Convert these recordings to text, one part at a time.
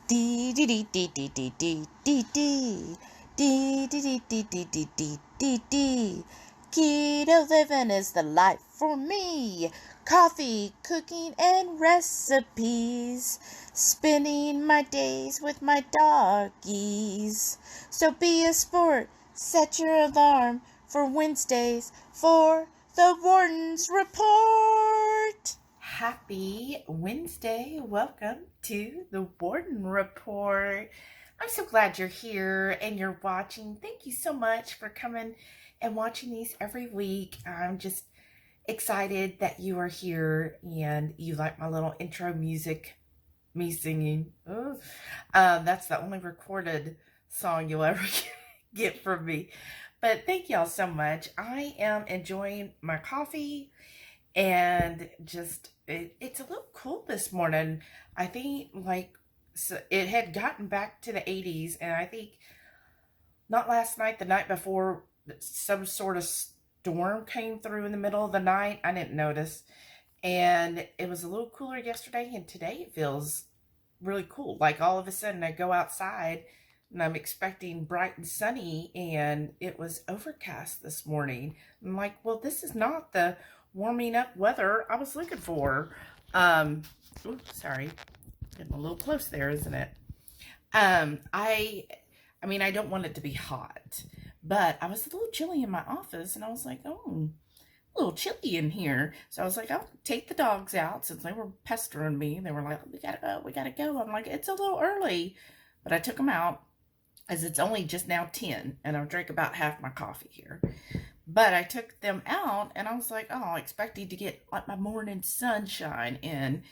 Dee dee dee dee dee dee dee dee dee dee dee dee dee dee dee dee dee dee. Keto living is the life for me. Coffee, cooking, and recipes. Spending my days with my doggies. So be a sport. Set your alarm for Wednesdays for the Warden's Report. Happy Wednesday. Welcome to the Warden Report. I'm so glad you're here and you're watching. Thank you so much for coming and watching these every week. I'm just excited that you are here and you like my little intro music, me singing. That's the only recorded song you'll ever get from me. But thank y'all so much. I am enjoying my coffee and just it's a little cool this morning. I think so it had gotten back to the 80s, and I think not last night, the night before, some sort of storm came through in the middle of the night. I didn't notice, and it was a little cooler yesterday, and today it feels really cool. Like all of a sudden I go outside and I'm expecting bright and sunny, and it was overcast this morning. I'm like, well, this is not the warming up weather I was looking for. Oops, sorry, getting a little close there, isn't it? I mean, I don't want it to be hot, but I was a little chilly in my office, and I was like, oh, a little chilly in here. So I was like, I'll take the dogs out since they were pestering me. They were like, we gotta go. I'm like, it's a little early, but I took them out as it's only just now 10, and I've drank about half my coffee here. But I took them out, and I was like, oh, I expected to get like my morning sunshine in.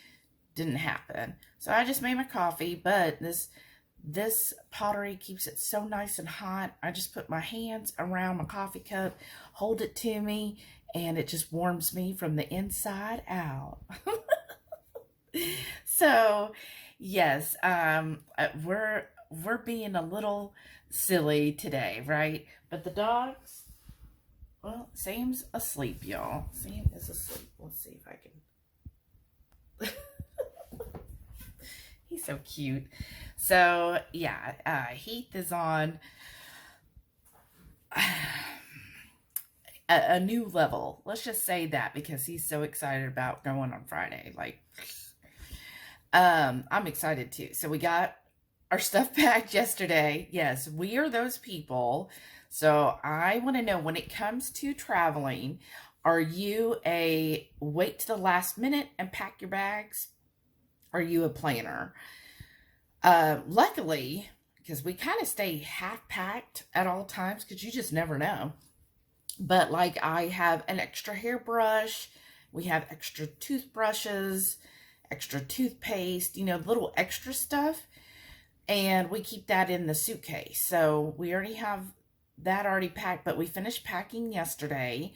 Didn't happen. So I just made my coffee, but this pottery keeps it so nice and hot. I just put my hands around my coffee cup, hold it to me, and it just warms me from the inside out. So, yes, we're being a little silly today, right? But the dogs, well, Sam's asleep, y'all. Sam is asleep. Let's see if I can. He's so cute. So, yeah, Heath is on a new level. Let's just say that, because he's so excited about going on Friday. Like, I'm excited too. So we got our stuff packed yesterday. Yes, we are those people. So I want to know, when it comes to traveling, are you a wait to the last minute and pack your bags? Are you a planner? Luckily, because we kind of stay half packed at all times, because you just never know. But like, I have an extra hairbrush, we have extra toothbrushes, extra toothpaste, little extra stuff. And we keep that in the suitcase. So we already have that already packed, but we finished packing yesterday.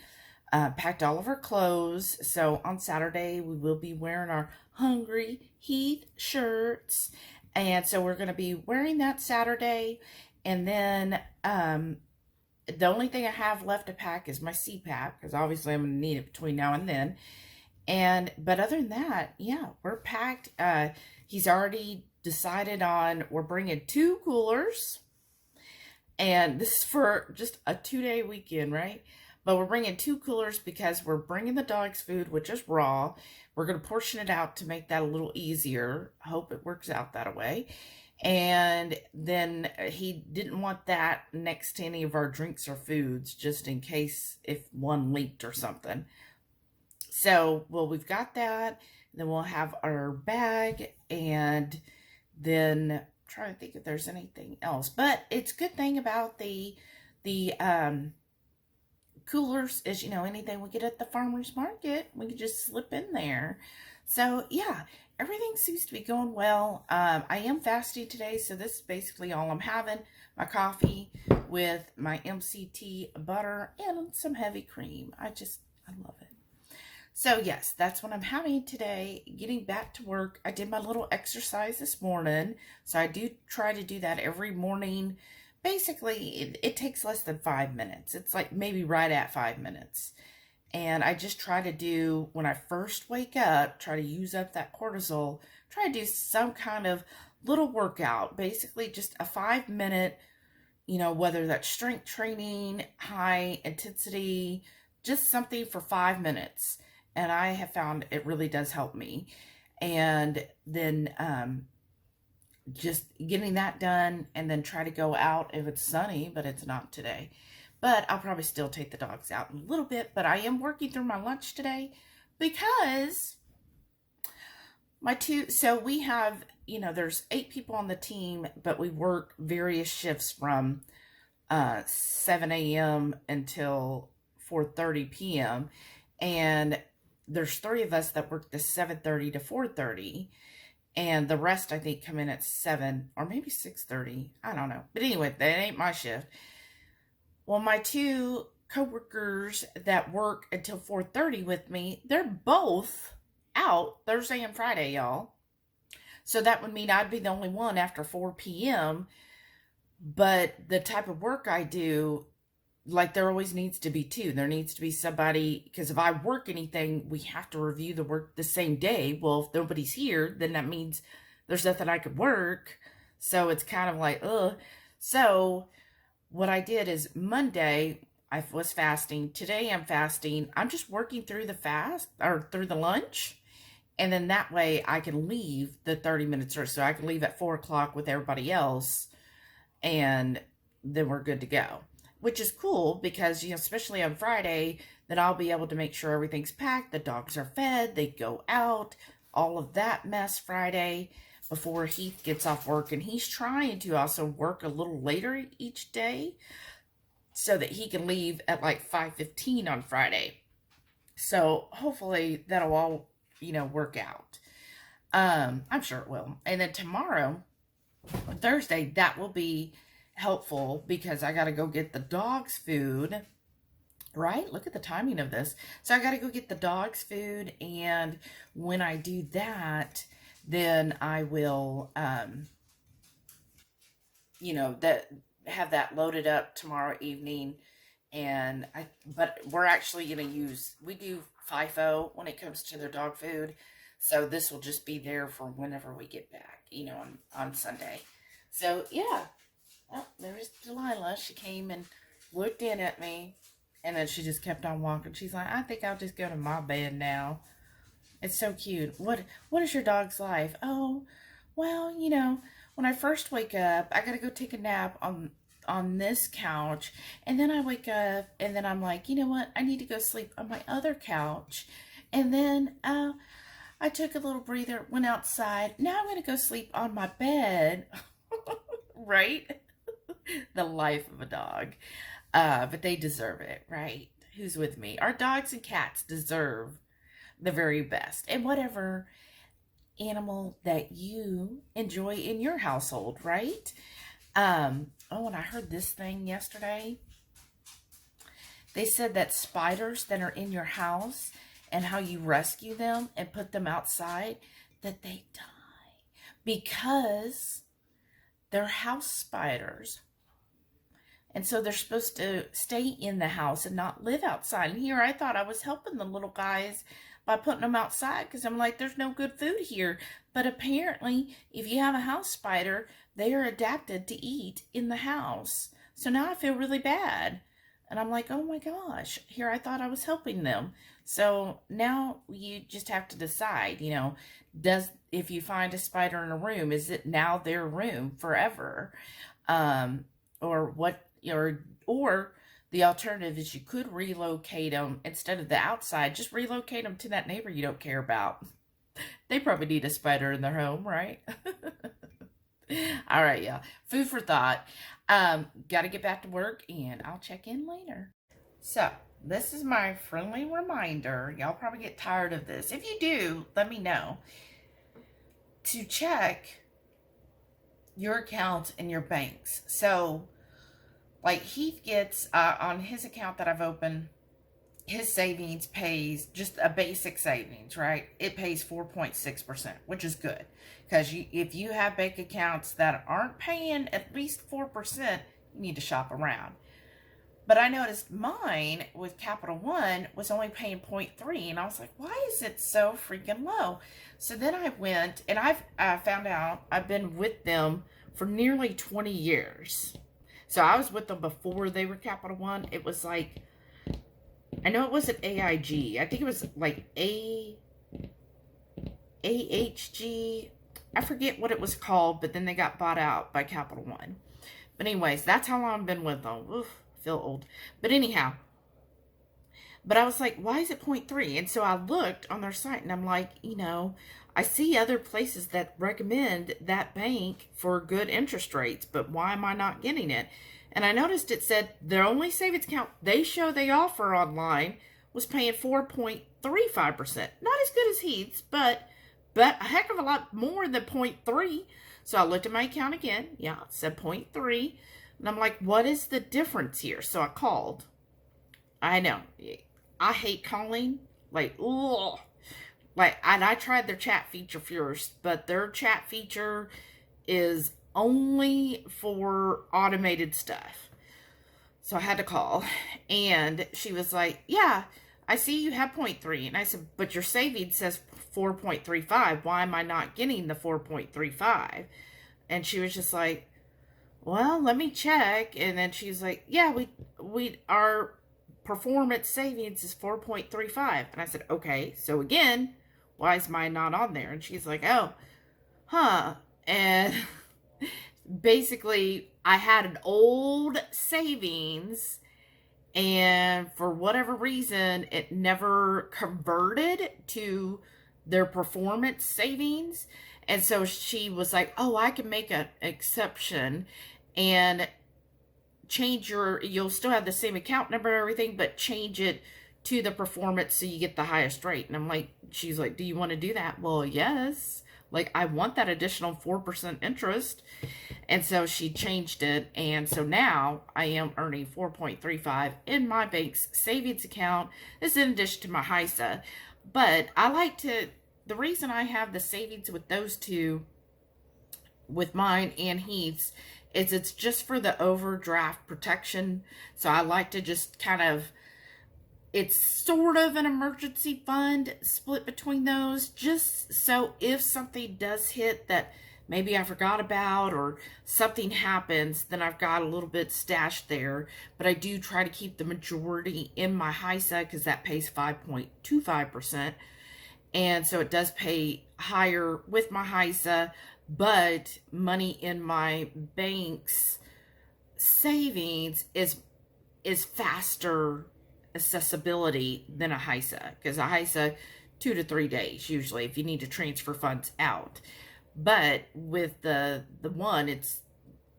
Packed all of our clothes. So on Saturday, we will be wearing our HungryHeath shirts. And so we're going to be wearing that Saturday. And then the only thing I have left to pack is my CPAP, because obviously I'm going to need it between now and then. But other than that, yeah, we're packed. He's already decided on, we're bringing 2 coolers. And this is for just a 2-day weekend, right? But we're bringing 2 coolers because we're bringing the dogs food, which is raw. We're going to portion it out to make that a little easier. I hope it works out that way. And then he didn't want that next to any of our drinks or foods, just in case if one leaked or something. So, well, we've got that. Then we'll have our bag, and then I'm trying to think if there's anything else. But it's a good thing about the coolers is, anything we get at the farmer's market, we can just slip in there. So yeah, everything seems to be going well. I am fasting today, so this is basically all I'm having. My coffee with my MCT butter and some heavy cream. I love it. So yes, that's what I'm having today. Getting back to work. I did my little exercise this morning. So I do try to do that every morning. Basically, it takes less than 5 minutes. It's like maybe right at 5 minutes. And I just try to do, when I first wake up, try to use up that cortisol, try to do some kind of little workout, basically just a 5-minute, whether that's strength training, high intensity, just something for 5 minutes. And I have found it really does help me. And then just getting that done, and then try to go out if it's sunny, but it's not today. But I'll probably still take the dogs out in a little bit, but I am working through my lunch today because so we have, there's 8 people on the team, but we work various shifts from 7 a.m. until 4:30 p.m. And there's 3 of us that work the 7:30 to 4:30. And the rest, I think, come in at 7 or maybe 6:30. I don't know. But anyway, that ain't my shift. Well, my 2 coworkers that work until 4:30 with me, they're both out Thursday and Friday, y'all. So that would mean I'd be the only one after 4 p.m. But the type of work I do, like, there always needs to be 2. There needs to be somebody, because if I work anything, we have to review the work the same day. Well, if nobody's here, then that means there's nothing I could work. So it's kind of like, ugh. So what I did is Monday, I was fasting. Today I'm fasting. I'm just working through the fast, or through the lunch. And then that way I can leave the 30 minutes or so. I can leave at 4 o'clock with everybody else. And then we're good to go. Which is cool because, especially on Friday, then I'll be able to make sure everything's packed. The dogs are fed. They go out. All of that mess Friday before Heath gets off work. And he's trying to also work a little later each day so that he can leave at like 5:15 on Friday. So hopefully that'll all, work out. I'm sure it will. And then tomorrow, Thursday, that will be helpful because I got to go get the dogs food, right? Look at the timing of this. So I got to go get the dogs food. And when I do that, then I will, have that loaded up tomorrow evening. But we're actually going to we do FIFO when it comes to their dog food. So this will just be there for whenever we get back, on Sunday. So yeah. Oh, there's Delilah. She came and looked in at me, and then she just kept on walking. She's like, I think I'll just go to my bed now. It's so cute. What is your dog's life? Oh, well, when I first wake up, I gotta go take a nap on this couch, and then I wake up, and then I'm like, you know what? I need to go sleep on my other couch, and then I took a little breather, went outside. Now I'm gonna go sleep on my bed, right? The life of a dog. But they deserve it, right? Who's with me? Our dogs and cats deserve the very best. And whatever animal that you enjoy in your household, right? And I heard this thing yesterday. They said that spiders that are in your house and how you rescue them and put them outside, that they die because they're house spiders. And so they're supposed to stay in the house and not live outside. And here I thought I was helping the little guys by putting them outside because I'm like, there's no good food here. But apparently, if you have a house spider, they are adapted to eat in the house. So now I feel really bad. And I'm like, oh my gosh, here I thought I was helping them. So now you just have to decide, if you find a spider in a room, is it now their room forever? Or the alternative is you could relocate them instead of the outside. Just relocate them to that neighbor you don't care about. They probably need a spider in their home, right? All right, y'all. Food for thought. Got to get back to work, and I'll check in later. So, this is my friendly reminder. Y'all probably get tired of this. If you do, let me know. To check your accounts and your banks. So, like Heath gets, on his account that I've opened, his savings pays just a basic savings, right? It pays 4.6%, which is good. Because if you have bank accounts that aren't paying at least 4%, you need to shop around. But I noticed mine with Capital One was only paying 0.3, and I was like, why is it so freaking low? So then I went, and I found out I've been with them for nearly 20 years. So I was with them before they were Capital One. It was like, I know it wasn't AIG. I think it was like AHG. I forget what it was called, but then they got bought out by Capital One. But anyways, that's how long I've been with them. Oof, I feel old. But anyhow, but I was like, why is it 0.3? And so I looked on their site, and I'm like, you know, I see other places that recommend that bank for good interest rates, but why am I not getting it? And I noticed it said their only savings account they show they offer online was paying 4.35%. Not as good as Heath's, but a heck of a lot more than 0.3. So I looked at my account again. Yeah, it said 0.3. And I'm like, what is the difference here? So I called. I know. I hate calling. Like, ugh. Like, and I tried their chat feature first, but their chat feature is only for automated stuff. So I had to call. And she was like, yeah, I see you have 0.3. And I said, but your savings says 4.35. Why am I not getting the 4.35? And she was just like, well, let me check. And then she's like, yeah, our performance savings is 4.35. And I said, okay, so again, why is mine not on there? And she's like, oh, huh. And basically, I had an old savings, and for whatever reason, it never converted to their performance savings. And so she was like, oh, I can make an exception and change you'll still have the same account number and everything, but change it to the performance so you get the highest rate. And I'm like, she's like, do you want to do that? Well, yes. Like, I want that additional 4% interest. And so she changed it. And so now I am earning 4.35 in my bank's savings account. This is in addition to my HISA. But I like to, the reason I have the savings with those two, with mine and Heath's, is it's just for the overdraft protection. So I like to just kind of, it's sort of an emergency fund split between those, just so if something does hit that maybe I forgot about or something happens, then I've got a little bit stashed there. But I do try to keep the majority in my HISA because that pays 5.25%. And so it does pay higher with my HISA, but money in my bank's savings is faster accessibility than a HISA, because a HISA 2 to 3 days usually if you need to transfer funds out. But with the one, it's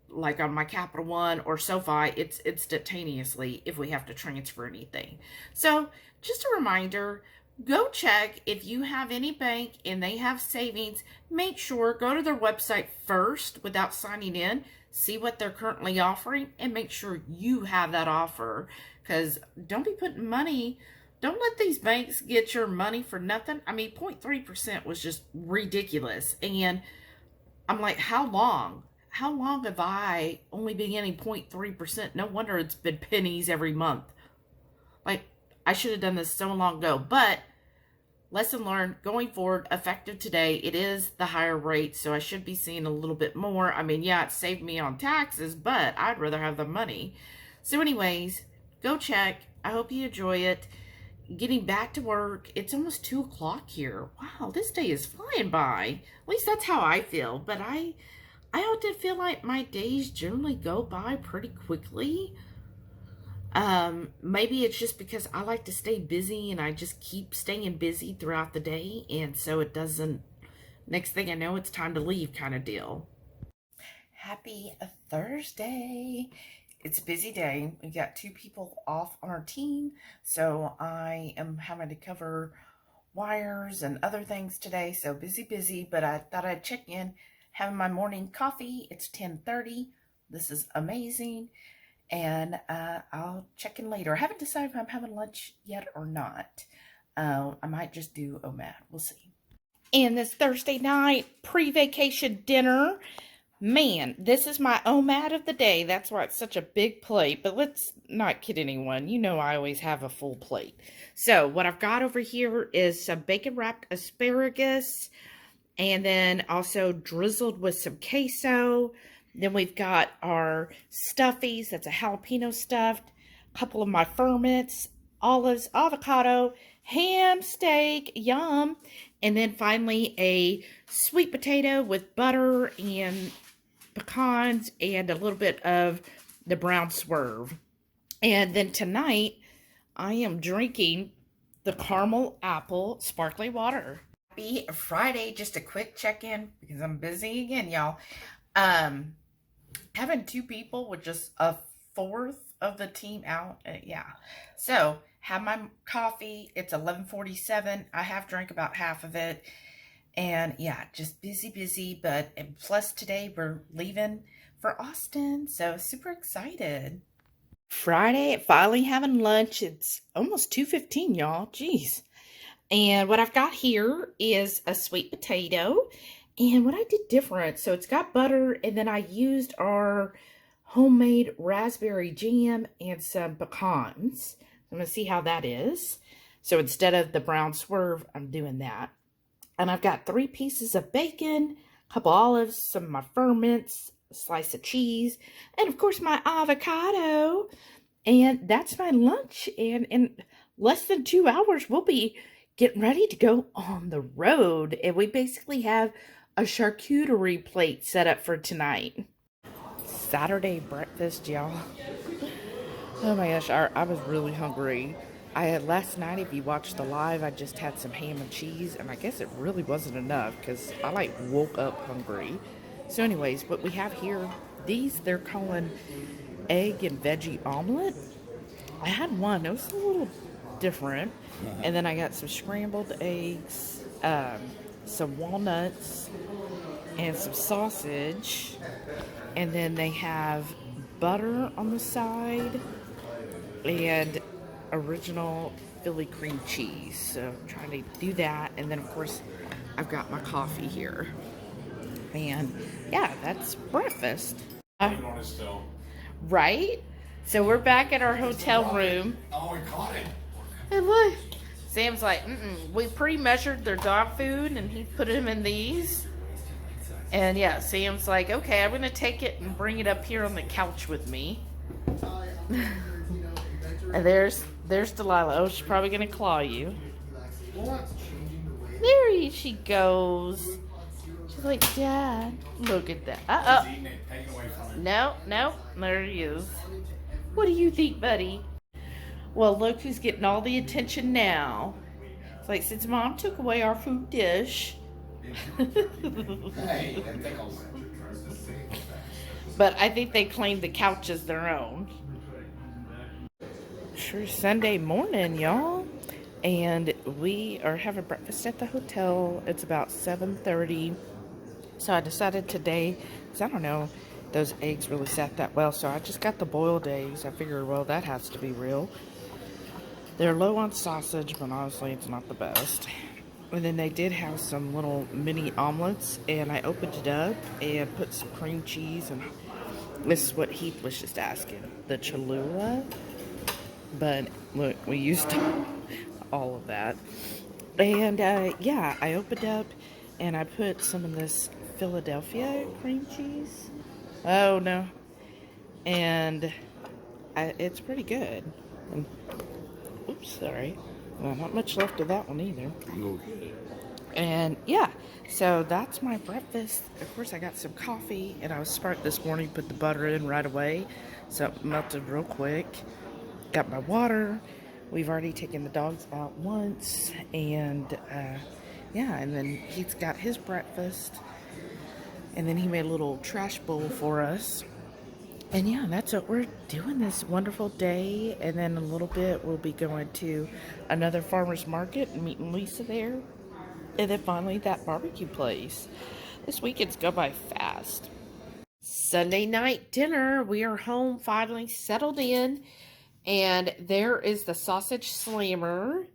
like on my Capital One or SoFi, it's instantaneously if we have to transfer anything. So just a reminder, go check if you have any bank and they have savings. Make sure, go to their website first without signing in, see what they're currently offering, and make sure you have that offer. Because don't be putting money, don't let these banks get your money for nothing. I mean, 0.3% was just ridiculous. And I'm like, how long? How long have I only been getting 0.3%? No wonder it's been pennies every month. Like, I should have done this so long ago. But lesson learned, going forward, effective today, it is the higher rate, so I should be seeing a little bit more. I mean, yeah, it saved me on taxes, but I'd rather have the money. So anyways, go check. I hope you enjoy it. Getting back to work. It's almost 2 o'clock here. Wow, this day is flying by. At least that's how I feel. But I often feel like my days generally go by pretty quickly. Maybe it's just because I like to stay busy and I just keep staying busy throughout the day. And so it doesn't, next thing I know, it's time to leave kind of deal. Happy Thursday. It's a busy day. We got 2 people off on our team, so I am having to cover wires and other things today. So busy, but I thought I'd check in, having my morning coffee. It's 10:30. This is amazing, and I'll check in later. I haven't decided if I'm having lunch yet or not. I might just do OMAD. We'll see. And this Thursday night pre-vacation dinner, Man, this is my OMAD of the day. That's why it's such a big plate. But let's not kid anyone. You know I always have a full plate. So what I've got over here is some bacon-wrapped asparagus. And then also drizzled with some queso. Then we've got our stuffies. That's a jalapeno stuffed. A couple of my ferments. Olives, avocado, ham, steak, yum. And then finally a sweet potato with butter and pecans and a little bit of the brown swerve. And then tonight, I am drinking the caramel apple sparkling water. Happy Friday, just a quick check-in because I'm busy again, y'all. Having 2 people with just a fourth of the team out. Yeah. So, have my coffee. It's 11:47. I have drank about half of it. And yeah, just busy, but and plus today we're leaving for Austin, so super excited. Friday, finally having lunch. It's almost 2:15, y'all. Jeez. And what I've got here is a sweet potato. And what I did different, so it's got butter, and then I used our homemade raspberry jam and some pecans. I'm going to see how that is. So instead of the brown swerve, I'm doing that. And I've got 3 pieces of bacon, a couple olives, some of my ferments, a slice of cheese, and of course my avocado. And that's my lunch. And in less than 2 hours, we'll be getting ready to go on the road. And we basically have a charcuterie plate set up for tonight. Saturday breakfast, y'all. Oh my gosh, I was really hungry. I had last night, if you watched the live, I just had some ham and cheese, and I guess it really wasn't enough because I like woke up hungry. So anyways, what we have here, they're calling egg and veggie omelet. I had one, it was a little different. And then I got some scrambled eggs, some walnuts, and some sausage. And then they have butter on the side and original Philly cream cheese. So I'm trying to do that. And then of course I've got my coffee here. And yeah, that's breakfast. Right? So we're back at our hotel room. Oh, we caught it. And look, Sam's like, we pre-measured their dog food and he put them in these. And yeah, Sam's like, okay, I'm going to take it and bring it up here on the couch with me. And there's Delilah. Oh, she's probably going to claw you. There she goes. She's like, Dad, look at that. No, there he is. What do you think, buddy? Well, look who's getting all the attention now. It's like, since Mom took away our food dish. But I think they claimed the couch as their own. Sure, Sunday morning, y'all. And we are having breakfast at the hotel. It's about 7:30. So I decided today, because I don't know, those eggs really sat that well. So I just got the boiled eggs. I figured, well, that has to be real. They're low on sausage, but honestly, it's not the best. And then they did have some little mini omelets, and I opened it up and put some cream cheese, and this is what Heath was just asking, the Cholula. But look, we used all of that. And yeah, I opened up and I put some of this Philadelphia cream cheese. Oh no. And it's pretty good. And, oops, sorry. Well, not much left of that one either. Okay. And yeah, so that's my breakfast. Of course, I got some coffee, and I was smart this morning, put the butter in right away, so it melted real quick. Got my water. We've already taken the dogs out once, and yeah, and then he's got his breakfast, and then he made a little trash bowl for us. And yeah, that's what we're doing this wonderful day. And then a little bit, we'll be going to another farmer's market and meeting Lisa there. And then finally, that barbecue place. This weekend's go by fast. Sunday night dinner. We are home, finally settled in. And there is the sausage slammer.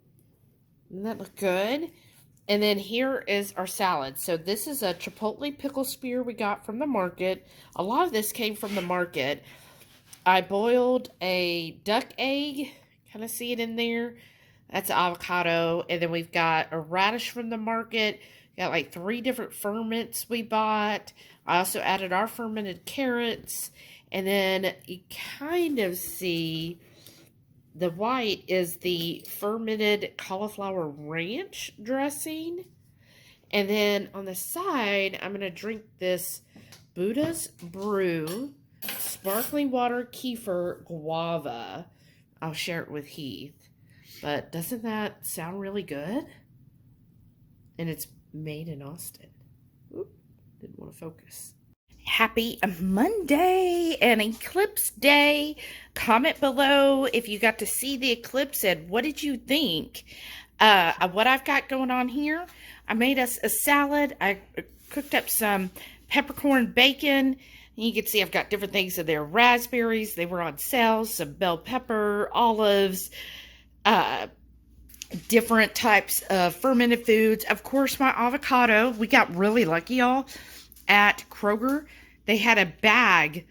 Doesn't that look good? And then here is our salad. So this is a chipotle pickle spear we got from the market. A lot of this came from the market. I boiled a duck egg. Kind of see it in there. That's avocado. And then we've got a radish from the market. Got like 3 different ferments we bought. I also added our fermented carrots. And then you kind of see the white is the fermented cauliflower ranch dressing. And then on the side, I'm going to drink this Buddha's Brew sparkling water kefir guava. I'll share it with Heath. But doesn't that sound really good? And it's made in Austin. Oop, didn't want to focus. Happy Monday and eclipse day. Comment below if you got to see the eclipse and what did you think? What I've got going on here, I made us a salad. I cooked up some peppercorn bacon. You can see I've got different things in there. Raspberries, they were on sale. Some bell pepper, olives, different types of fermented foods. Of course, my avocado. We got really lucky, y'all. At Kroger, they had a bag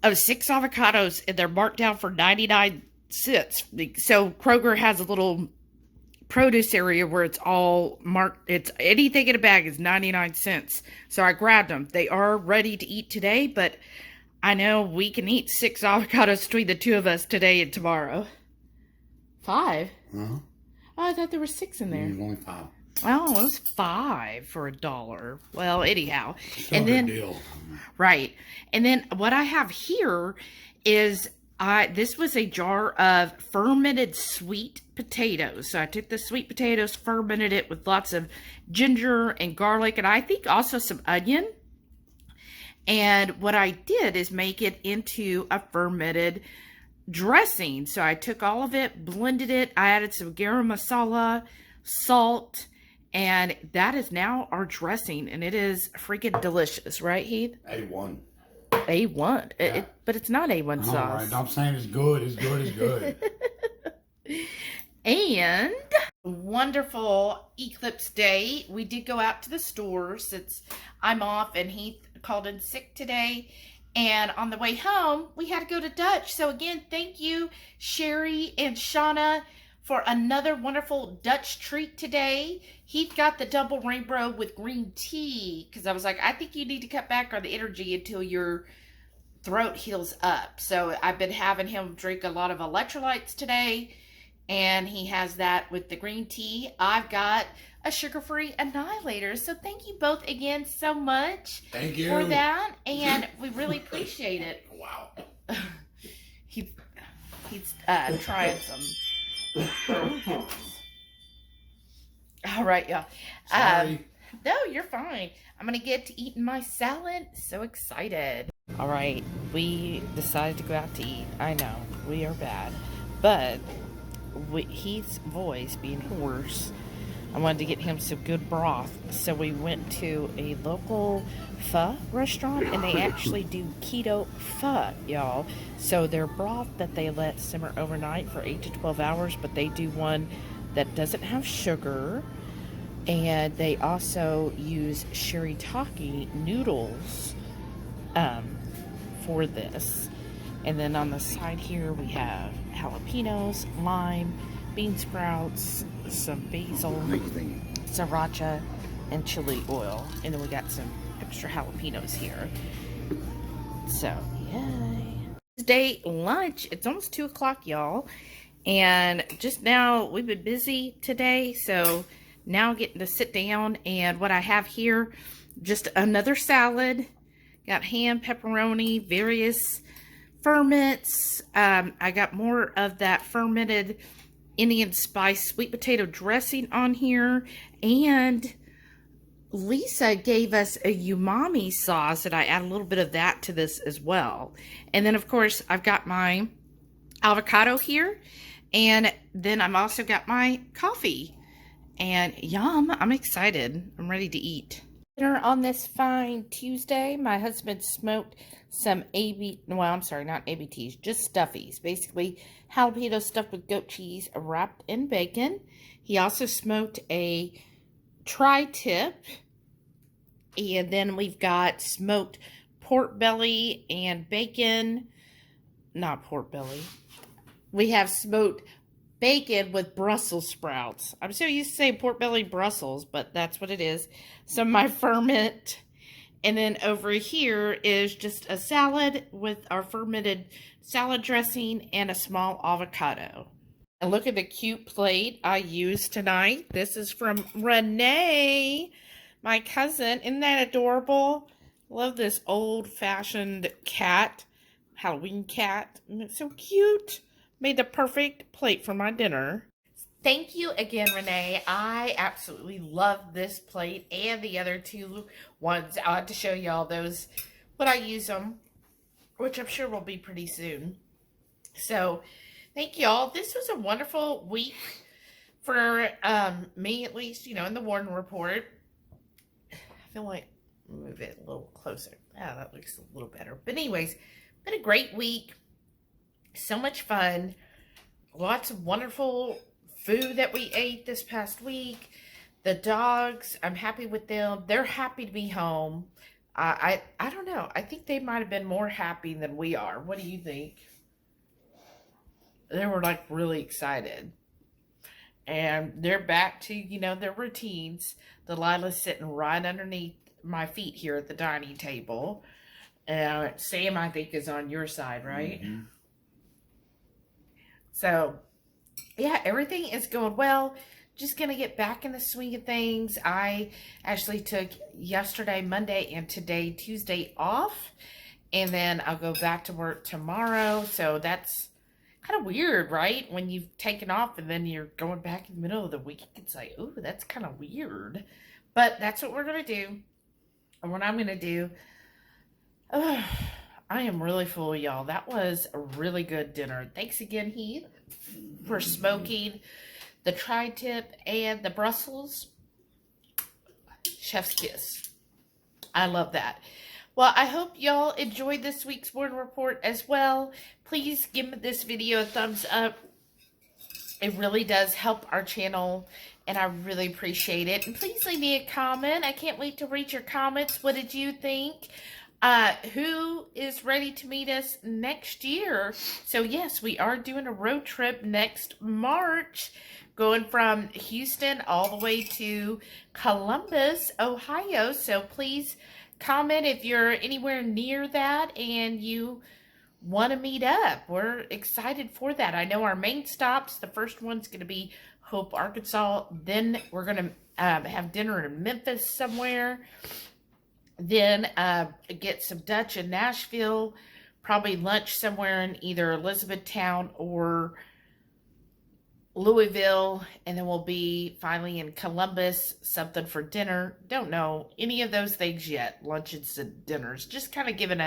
of 6 avocados and they're marked down for 99 cents. So Kroger has a little produce area where it's all marked. It's anything in a bag is 99 cents. So I grabbed them. They are ready to eat today, but I know we can eat 6 avocados between the 2 of us today and tomorrow. 5? Uh-huh. Oh, I thought there were 6 in there. Only 5. Oh, it was 5 for $1. Well, anyhow. Still and then, deal. Right. And then what I have here is this was a jar of fermented sweet potatoes. So I took the sweet potatoes, fermented it with lots of ginger and garlic, and I think also some onion. And what I did is make it into a fermented dressing. So I took all of it, blended it. I added some garam masala, salt, and that is now our dressing, and it is freaking delicious, right, Heath? A1. A1, Yeah. But it's not A1 sauce. All right, I'm saying it's good. It's good. It's good. And wonderful eclipse day. We did go out to the store since I'm off, and Heath called in sick today. And on the way home, we had to go to Dutch. So again, thank you, Sherry and Shauna, for another wonderful Dutch treat today. Heath got the double rainbow with green tea because I was like, I think you need to cut back on the energy until your throat heals up. So I've been having him drink a lot of electrolytes today, and he has that with the green tea. I've got a sugar-free annihilator. So thank you both again so much for that, and we really appreciate it. Wow. He's trying some. All right, y'all. Sorry. No, you're fine. I'm gonna get to eating my salad. So excited. All right, we decided to go out to eat. I know we are bad, but Heath's voice being hoarse, I wanted to get him some good broth. So we went to a local pho restaurant, and they actually do keto pho, y'all. So their broth that they let simmer overnight for 8 to 12 hours, but they do one that doesn't have sugar. And they also use shirataki noodles for this. And then on the side here we have jalapenos, lime, bean sprouts, some basil, sriracha, and chili oil. And then we got some extra jalapenos here. So, yay. Day lunch. It's almost 2 o'clock, y'all. And just now, we've been busy today. So, now getting to sit down. And what I have here, just another salad. Got ham, pepperoni, various ferments. I got more of that fermented Indian spice sweet potato dressing on here. And Lisa gave us a umami sauce, and I add a little bit of that to this as well. And then, of course, I've got my avocado here. And then I've also got my coffee. And yum, I'm excited. I'm ready to eat. Dinner on this fine Tuesday. My husband smoked some not ABTs, just stuffies. Basically, jalapeno stuffed with goat cheese wrapped in bacon. He also smoked a tri-tip. And then we've got smoked pork belly and bacon. Not pork belly. We have smoked bacon with Brussels sprouts. I'm so used to saying pork belly Brussels, but that's what it is. Some of my ferment. And then over here is just a salad with our fermented salad dressing and a small avocado. And look at the cute plate I used tonight. This is from Renee, my cousin. Isn't that adorable? Love this old-fashioned cat, Halloween cat. And it's so cute. Made the perfect plate for my dinner. Thank you again, Renee. I absolutely love this plate and the other two ones. I'll have to show y'all those when I use them, which I'm sure will be pretty soon. So, thank y'all. This was a wonderful week for me, at least, you know, in the Warden Report. I feel like move it a little closer. Ah, that looks a little better. But anyways, been a great week. So much fun. Lots of wonderful food that we ate this past week. The dogs, I'm happy with them. They're happy to be home. I don't know. I think they might have been more happy than we are. What do you think? They were like really excited. And they're back to, you know, their routines. Delilah's sitting right underneath my feet here at the dining table. Sam, I think, is on your side, right? Mm-hmm. So, yeah, everything is going well. Just going to get back in the swing of things. I actually took yesterday, Monday, and today, Tuesday off. And then I'll go back to work tomorrow. So that's kind of weird, right? When you've taken off and then you're going back in the middle of the week. It's like, ooh, that's kind of weird. But that's what we're going to do. And what I'm going to do. I am really full, y'all. That was a really good dinner. Thanks again, Heath, for smoking the tri-tip and the Brussels. Chef's kiss. I love that. Well, I hope y'all enjoyed this week's Warden Report as well. Please give this video a thumbs up. It really does help our channel, and I really appreciate it. And please leave me a comment. I can't wait to read your comments. What did you think? Who is ready to meet us next year? So yes, we are doing a road trip next March, going from Houston all the way to Columbus, Ohio. So please comment if you're anywhere near that and you want to meet up. We're excited for that. I know our main stops, the first one's going to be Hope, Arkansas. Then we're going to have dinner in Memphis somewhere. Then get some Dutch in Nashville, probably lunch somewhere in either Elizabethtown or Louisville, and then we'll be finally in Columbus, something for dinner. Don't know any of those things yet, lunches and dinners, just kind of giving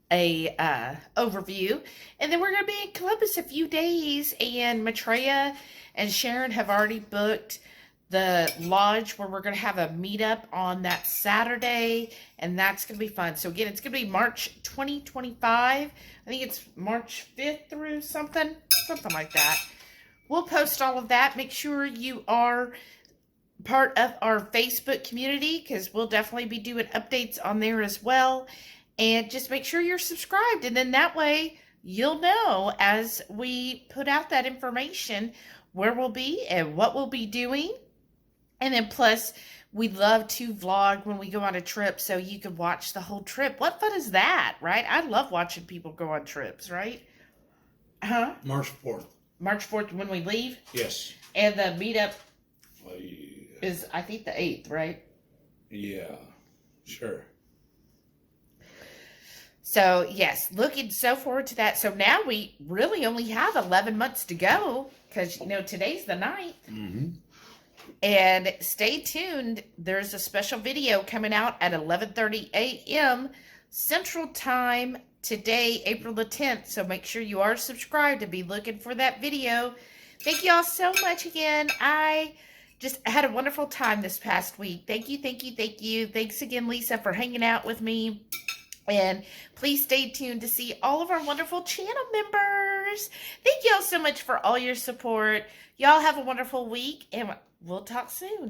a overview. And then we're going to be in Columbus a few days, and Maitreya and Sharon have already booked the lodge where we're going to have a meetup on that Saturday, and that's going to be fun. So again, it's going to be March 2025. I think it's March 5th through something like that. We'll post all of that. Make sure you are part of our Facebook community, because we'll definitely be doing updates on there as well. And just make sure you're subscribed, and then that way you'll know as we put out that information where we'll be and what we'll be doing. And then plus, we love to vlog when we go on a trip, so you can watch the whole trip. What fun is that, right? I love watching people go on trips, right? Huh? March 4th. March 4th when we leave? Yes. And the meetup is, I think, the 8th, right? Yeah, sure. So, yes, looking so forward to that. So now we really only have 11 months to go, because, you know, today's the 9th. Mm-hmm. And stay tuned. There's a special video coming out at 11:30 a.m. Central Time today, April the 10th. So make sure you are subscribed to be looking for that video. Thank you all so much again. I just had a wonderful time this past week. Thank you, thank you, thank you. Thanks again, Lisa, for hanging out with me. And please stay tuned to see all of our wonderful channel members. Thank you all so much for all your support. Y'all have a wonderful week, and we'll talk soon.